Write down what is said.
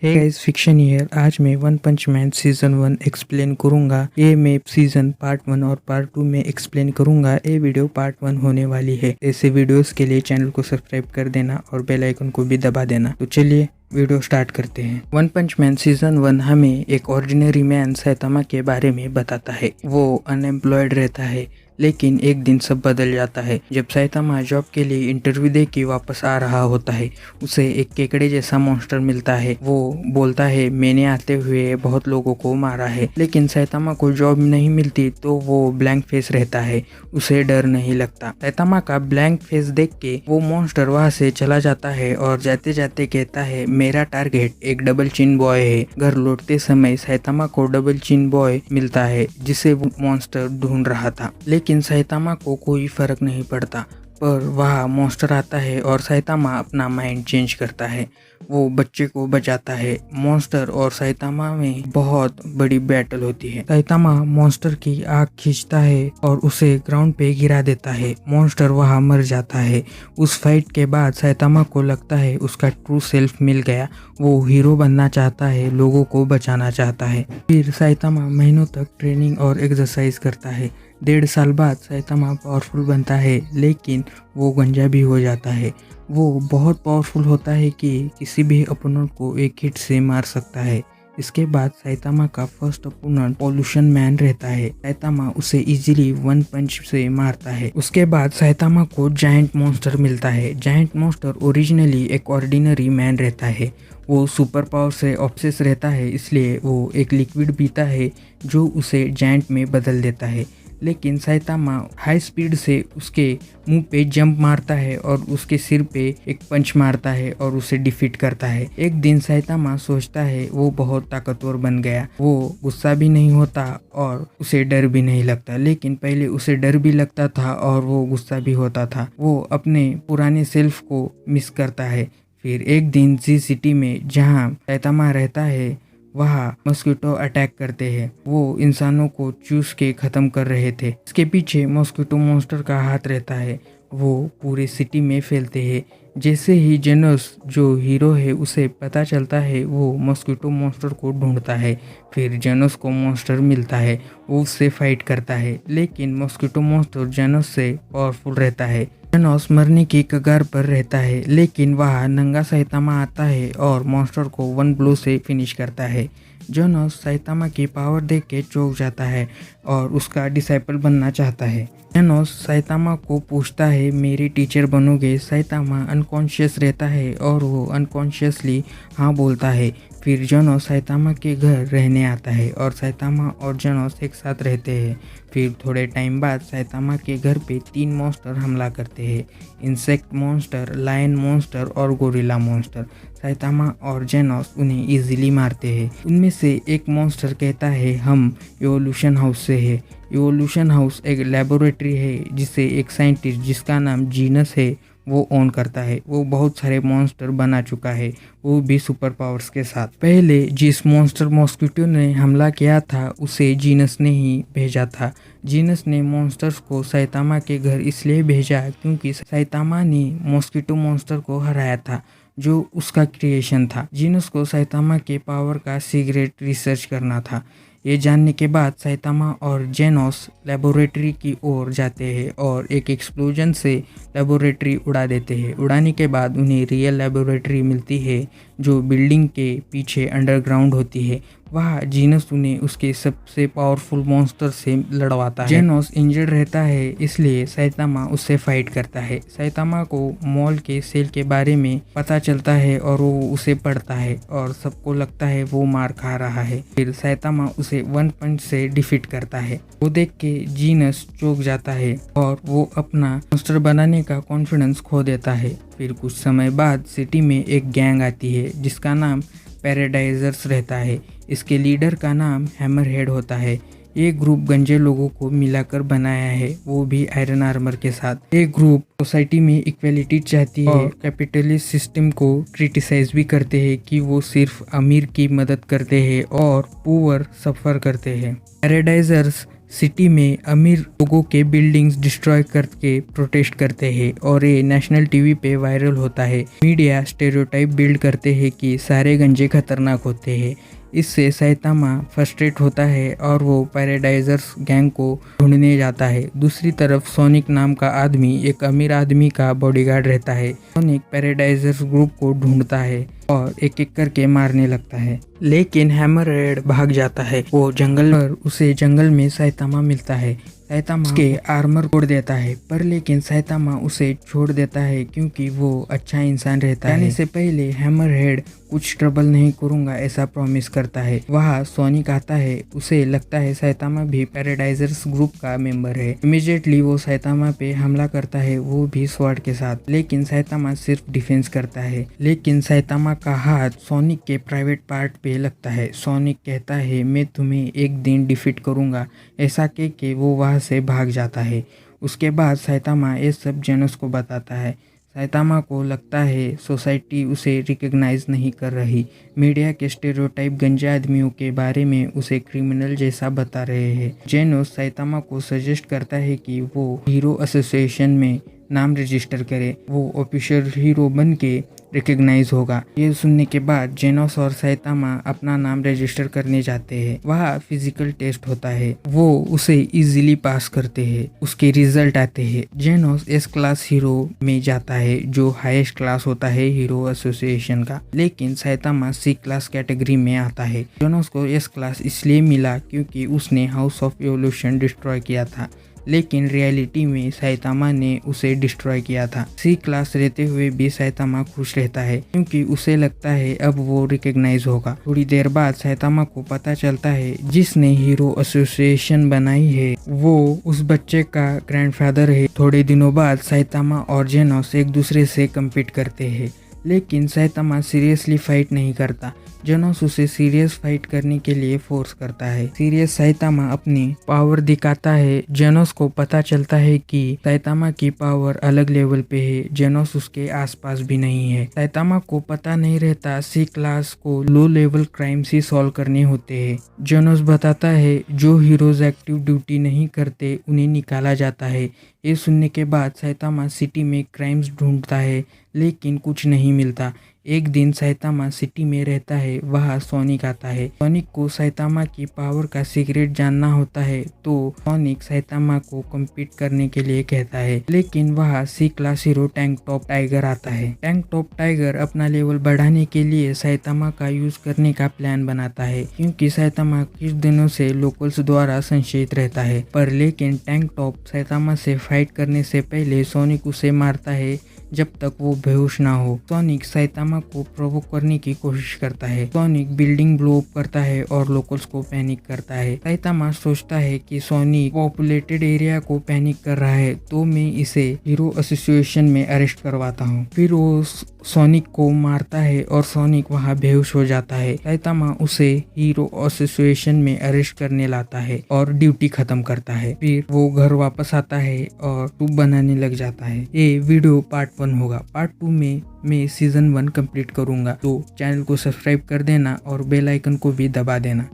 Hey guys, fiction year. आज मैं one पंच man season 1 explain करूंगा। ये मैं सीजन पार्ट 1 और पार्ट 2 में एक्सप्लेन करूंगा। ये वीडियो पार्ट 1 होने वाली है। ऐसे वीडियोस के लिए चैनल को सब्सक्राइब कर देना और बेल आइकन को भी दबा देना। तो चलिए वीडियो स्टार्ट करते हैं। वन पंच मैन सीजन 1 हमें एक ऑर्डिनरी मैन सैतामा के बारे में बताता है। वो अनएम्प्लॉयड रहता है, लेकिन एक दिन सब बदल जाता है जब सैतामा जॉब के लिए इंटरव्यू दे के वापस आ रहा होता है। उसे एक केकड़े जैसा मॉन्स्टर मिलता है। वो बोलता है, मैंने आते हुए बहुत लोगों को मारा है। लेकिन सैतामा को जॉब नहीं मिलती तो वो ब्लैंक फेस रहता है। उसे डर नहीं लगता। सैतामा का ब्लैंक फेस देख के वो मॉन्स्टर वहां से चला जाता है और जाते जाते कहता है, मेरा टारगेट एक डबल चिन बॉय है। घर लौटते समय सैतामा को डबल चिन बॉय मिलता है जिसे वो मॉन्स्टर ढूंढ रहा था। लेकिन सैतामा को कोई फर्क नहीं पड़ता। पर वहाँ मॉन्स्टर आता है और सैतामा अपना माइंड चेंज करता है। वो बच्चे को बचाता है। मॉन्स्टर और सैतामा में बहुत बड़ी बैटल होती है। सैतामा मॉन्स्टर की आँख खींचता है और उसे ग्राउंड पे गिरा देता है। मॉन्स्टर वहाँ मर जाता है। उस फाइट के बाद सैतामा को लगता है उसका ट्रू सेल्फ मिल गया। वो हीरो बनना चाहता है, लोगों को बचाना चाहता है। फिर सैतामा महीनों तक ट्रेनिंग और एक्सरसाइज करता है। 1.5 साल बाद सैतामा पावरफुल बनता है, लेकिन वो गंजा भी हो जाता है। वो बहुत पावरफुल होता है कि किसी भी अपोनेंट को एक हिट से मार सकता है। इसके बाद सैतामा का फर्स्ट अपोनेंट पॉल्यूशन मैन रहता है। सैतामा उसे इजीली वन पंच से मारता है। उसके बाद सैतामा को जायंट मॉन्स्टर मिलता है। जायंट मॉन्स्टर ओरिजिनली एक ऑर्डिनरी मैन रहता है। वो सुपर पावर से ऑब्सेस रहता है, इसलिए वो एक लिक्विड पीता है जो उसे जायंट में बदल देता है। लेकिन सैतामा हाई स्पीड से उसके मुंह पे जंप मारता है और उसके सिर पे एक पंच मारता है और उसे डिफीट करता है। एक दिन सैतामा सोचता है वो बहुत ताकतवर बन गया। वो गुस्सा भी नहीं होता और उसे डर भी नहीं लगता। लेकिन पहले उसे डर भी लगता था और वो गुस्सा भी होता था। वो अपने पुराने सेल्फ को मिस करता है। फिर एक दिन जी सिटी में जहाँ सैतामा रहता है, वहाँ मॉस्किटो अटैक करते हैं। वो इंसानों को चूस के खत्म कर रहे थे। इसके पीछे मॉस्किटो मॉन्स्टर का हाथ रहता है। वो पूरे सिटी में फैलते हैं। जैसे ही जेनोस जो हीरो है उसे पता चलता है, वो मॉस्किटो मॉन्स्टर को ढूंढता है। फिर जेनोस को मॉन्स्टर मिलता है। वो उससे फाइट करता है, लेकिन मॉस्किटो मॉन्स्टर जेनोस से पावरफुल रहता है। जेनोस मरने की कगार पर रहता है, लेकिन वहाँ नंगा सैतामा आता है और मॉन्स्टर को वन ब्लो से फिनिश करता है। जेनोस सैतामा की पावर देख के चौंक जाता है और उसका डिसाइपल बनना चाहता है। जेनोस सैतामा को पूछता है, मेरी टीचर बनोगे? सैतामा अनकॉन्शियस रहता है और वो अनकॉन्शियसली हाँ बोलता है। फिर जेनोस सैतामा के घर रहने आता है और सैतामा और जेनोस एक साथ रहते हैं। फिर थोड़े टाइम बाद सैतामा के घर पे 3 मॉन्स्टर हमला करते हैं। इंसेक्ट मॉन्स्टर, लायन मॉन्स्टर और गोरिल्ला मॉन्स्टर। सैतामा और जेनोस उन्हें इजीली मारते हैं। उनमें से एक मॉन्स्टर कहता है, हम इवोल्यूशन हाउस से है। इवोल्यूशन हाउस एक लेबोरेटरी है जिसे एक साइंटिस्ट जिसका नाम जीनस है वो ओन करता है। वो बहुत सारे मॉन्स्टर बना चुका है, वो भी सुपर पावर्स के साथ। पहले जिस मॉन्स्टर मॉस्किटो ने हमला किया था उसे जीनस ने ही भेजा था। जीनस ने मॉन्स्टर्स को सैतामा के घर इसलिए भेजा क्योंकि सैतामा ने मॉस्किटो मॉन्स्टर को हराया था, जो उसका क्रिएशन था। जीनस को सैतामा के पावर का सीक्रेट रिसर्च करना था। ये जानने के बाद सैतामा और जेनोस लेबोरेटरी की ओर जाते हैं और एक एक्सप्लोजन से लेबोरेटरी उड़ा देते हैं। उड़ाने के बाद उन्हें रियल लेबोरेटरी मिलती है जो बिल्डिंग के पीछे अंडरग्राउंड होती है। वहाँ जीनस उन्हें उसके सबसे पावरफुल मॉन्स्टर से लड़वाता है। जेनोस इंजर्ड रहता है, इसलिए सैतामा उससे फाइट करता है। सैतामा को मॉल के सेल के बारे में पता चलता है और वो उसे पढ़ता है और सबको लगता है वो मार खा रहा है। फिर सैतामा उसे वन पंच से डिफीट करता है। वो देख के जीनस चौंक जाता है और वो अपना मॉन्स्टर बनाने का कॉन्फिडेंस खो देता है। फिर कुछ समय बाद सिटी में एक गैंग आती है जिसका नाम पैराडाइजर्स रहता है। इसके लीडर का नाम हैमरहेड होता है। ये ग्रुप गंजे लोगों को मिलाकर बनाया है, वो भी आयरन आर्मर के साथ। ये ग्रुप सोसाइटी में इक्वलिटी चाहती है और कैपिटलिस्ट सिस्टम को क्रिटिसाइज भी करते हैं कि वो सिर्फ अमीर की मदद करते हैं और पुअर सफर करते हैं। पैराडाइजर्स सिटी में अमीर लोगों के बिल्डिंग्स डिस्ट्रॉय करके प्रोटेस्ट करते हैं और ये नेशनल टीवी पे वायरल होता है। मीडिया स्टेरियोटाइप बिल्ड करते हैं कि सारे गंजे खतरनाक होते हैं। इससे सैतामा फ्रस्ट्रेट होता है और वो पैराडाइजर्स गैंग को ढूंढने जाता है। दूसरी तरफ सोनिक नाम का आदमी एक अमीर आदमी का बॉडीगार्ड रहता है। सोनिक पैराडाइजर्स ग्रुप को ढूंढता है और एक एक करके मारने लगता है, लेकिन हैमरहेड भाग जाता है। वो जंगल पर उसे जंगल में सैतामा मिलता है। सैतामा उसके आर्मर तोड़ देता है, पर लेकिन सैतामा उसे छोड़ देता है क्योंकि वो अच्छा इंसान रहता है। जाने से पहले हैमरहेड कुछ ट्रबल नहीं करूंगा ऐसा प्रॉमिस करता है। वहाँ सोनिक आता है। उसे लगता है सैतामा भी पैराडाइजर्स ग्रुप का मेंबर है। इमीडिएटली वो सैतामा पे हमला करता है, वो भी स्वॉर्ड के साथ, लेकिन सैतामा सिर्फ डिफेंस करता है। लेकिन सैतामा का हाथ सोनिक के प्राइवेट पार्ट पे लगता है। सोनिक कहता है मैं तुम्हें एक दिन डिफीट करूंगा। ऐसा कह के वो वहाँ से भाग जाता है। उसके बाद सैतामा ये सब जेनोस को बताता है। सैतामा को लगता है सोसाइटी उसे रिकॉग्नाइज नहीं कर रही। मीडिया के स्टेरियोटाइप गंजे आदमियों के बारे में उसे क्रिमिनल जैसा बता रहे हैं। जेनोस सैतामा को सजेस्ट करता है कि वो हीरो एसोसिएशन में नाम रजिस्टर करे। वो ऑफिशियल हीरो बन के रिकॉग्नाइज होगा। ये सुनने के बाद जेनोस और सैतामा अपना नाम रजिस्टर करने जाते हैं। वहाँ फिजिकल टेस्ट होता है। वो उसे इजीली पास करते हैं। उसके रिजल्ट आते हैं। जेनोस एस क्लास हीरो में जाता है, जो हाईएस्ट क्लास होता है हीरो एसोसिएशन का, लेकिन सैतामा सी क्लास कैटेगरी में आता है। जेनोस को एस क्लास इसलिए मिला क्योंकि उसने हाउस ऑफ एवोल्यूशन डिस्ट्रॉय किया था, लेकिन रियलिटी में सैतामा ने उसे डिस्ट्रॉय किया था। सी क्लास रहते हुए भी सैतामा खुश रहता है क्योंकि उसे लगता है अब वो रिकॉग्नाइज होगा। थोड़ी देर बाद सैतामा को पता चलता है जिसने हीरो एसोसिएशन बनाई है वो उस बच्चे का ग्रैंडफादर है। थोड़े दिनों बाद सैतामा और जेनोस एक दूसरे से कम्पीट करते हैं, लेकिन सैतामा सीरियसली फाइट नहीं करता। जेनोस उसे सीरियस फाइट करने के लिए फोर्स करता है। सीरियस सैतामा अपनी पावर दिखाता है। जेनोस को पता चलता है कि सैतामा की पावर अलग लेवल पे है। जेनोस उसके आसपास भी नहीं है। सैतामा को पता नहीं रहता सी क्लास को लो लेवल क्राइम्स ही सॉल्व करने होते हैं। जेनोस बताता है जो हीरोज एक्टिव ड्यूटी नहीं करते उन्हें निकाला जाता है। ये सुनने के बाद सैतामा सिटी में क्राइम्स ढूंढता है, लेकिन कुछ नहीं मिलता। एक दिन सैतामा सिटी में रहता है। वहाँ सोनिक आता है। सोनिक को सैतामा की पावर का सीक्रेट जानना होता है, तो सोनिक सैतामा को कम्पीट करने के लिए कहता है, लेकिन वहाँ C class hero tank top tiger आता है। टैंक टॉप टाइगर अपना लेवल बढ़ाने के लिए सैतामा का यूज करने का प्लान बनाता है, क्योंकि सैतामा कुछ दिनों से लोकल्स द्वारा संशयित रहता है। पर लेकिन टैंक टॉप सैतामा से फाइट करने से पहले सोनिक उसे मारता है जब तक वो बेहोश ना हो। सोनिक सैतामा को प्रोवोक करने की कोशिश करता है। सोनिक बिल्डिंग ब्लो अप करता है और लोकल्स को पैनिक करता है। सैतामा सोचता है कि सोनिक पॉपुलेटेड एरिया को पैनिक कर रहा है, तो मैं इसे हीरो एसोसिएशन में अरेस्ट करवाता हूँ। फिर वो सोनिक को मारता है और सोनिक वहाँ बेहोश हो जाता है। सैतामा उसे हीरो एसोसिएशन में अरेस्ट करने लाता है और ड्यूटी खत्म करता है। फिर वो घर वापस आता है और ट्यूब बनाने लग जाता है। ये वीडियो पार्ट 1 होगा। पार्ट 2 में मैं सीजन 1 कंप्लीट करूंगा, तो चैनल को सब्सक्राइब कर देना और बेल आइकन को भी दबा देना।